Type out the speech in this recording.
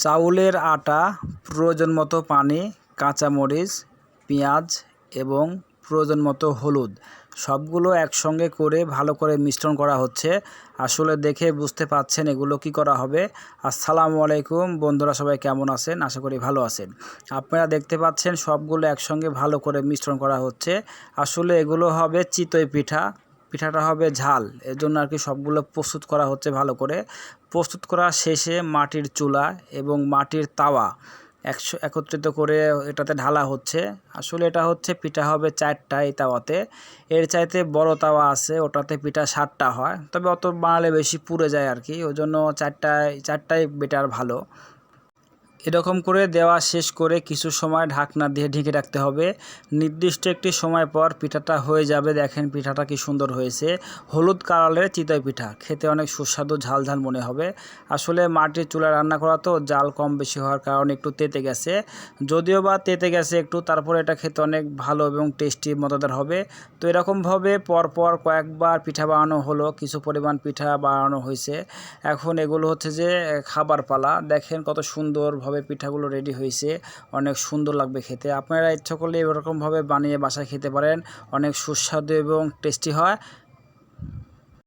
চাউলের আটা, প্রয়োজন মতো পানি, কাঁচামরিচ, পেঁয়াজ এবং প্রয়োজন মতো হলুদ সবগুলো একসঙ্গে করে ভালো করে মিশ্রণ করা হচ্ছে। আসলে দেখে বুঝতে পাচ্ছেন এগুলো কি করা হবে। আসসালামু আলাইকুম বন্ধুরা, সবাই কেমন আছেন? আশা করি ভালো আছেন। আপনারা দেখতে পাচ্ছেন সবগুলো একসঙ্গে ভালো করে মিশ্রণ করা হচ্ছে। আসলে এগুলো হবে চিতই পিঠা। পিঠাটা হবে ঝাল, এর জন্য আর কি সবগুলো প্রস্তুত করা হচ্ছে ভালো করে। প্রস্তুত করা শেষে মাটির চুলা এবং মাটির তাওয়া একত্রিত করে এটাতে ঢালা হচ্ছে। আসলে এটা হচ্ছে পিঠা হবে 4টা এই তাওয়াতে। এর চাইতে বড় তাওয়া আছে, ওটাতে পিঠা 7টা হয়, তবে অত বানালে বেশি পুড়ে যায় আর কি, ওই জন্য চারটাই বেটার ভালো। এরকম করে দেওয়া শেষ করে কিছু সময় ঢাকনা দিয়ে ঢেকে রাখতে হবে। নির্দিষ্ট একটি সময় পর পিঠাটা হয়ে যাবে। দেখেন পিঠাটা কি সুন্দর হয়েছে, হলুদ কালারের চিতই পিঠা, খেতে অনেক সুস্বাদু ঝাল ঝাল মনে হবে। আসলে মাটির চুলায় রান্না করা তো জাল কম বেশি হওয়ার কারণে একটু তেতে গেছে, যদিও বা তেতে গেছে একটু, তারপরে এটা খেতে অনেক ভালো এবং টেস্টি মজাদার হবে। তো এরকমভাবে পরপর কয়েকবার পিঠা বানানো হলো, কিছু পরিমাণ পিঠা বানানো হয়েছে। এখন এগুলো হচ্ছে যে খাবার পালা। দেখেন কত সুন্দরভাবে পিঠাগুলো রেডি হয়েছে, অনেক সুন্দর লাগবে খেতে। আপনারা ইচ্ছা করলে এরকমভাবে বানিয়ে বাসায় খেতে পারেন, অনেক সুস্বাদু এবং টেস্টি হয়।